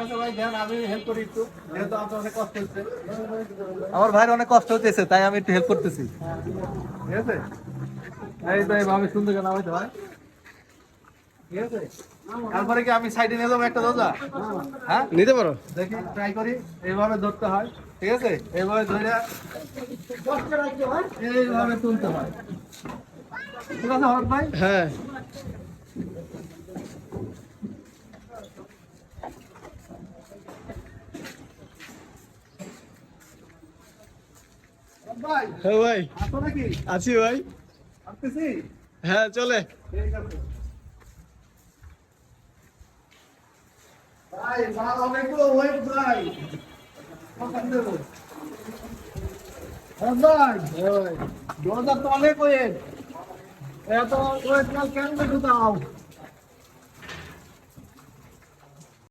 আছে ভাই, দেন আমি হেল্প করি একটু, যেহেতু আপনার অনেক কষ্ট হচ্ছে। আমার ভাইয়ের অনেক কষ্ট হচ্ছে, তাই আমি একটু হেল্প করতেছি। ঠিক আছে, এই তো এইভাবে সুন্দর করে নামাইতে হয়। ঠিক আছে, তারপরে কি আমি সাইডে নিয়ে যাবো একটা দরজা? হ্যাঁ, নিতে পারো। দেখি ট্রাই করি। এইভাবে ধরতে হয়, ঠিক আছে, এইভাবে ধরে এইভাবে তুলতে হয়। ঠিক আছে হরত ভাই? হ্যাঁ হরত ভাই, হ্যাঁ ভাই, আসো নাকি? আছি ভাই। আসতেছি। হ্যাঁ চলে। ঠিক আছে ভাই, ভালো হবে তো ওয়েট ভাই। কখন দেবো? হরত ভাই, দরজা তো অনেক ওয়েট। এত ওয়েট না কেন দাও?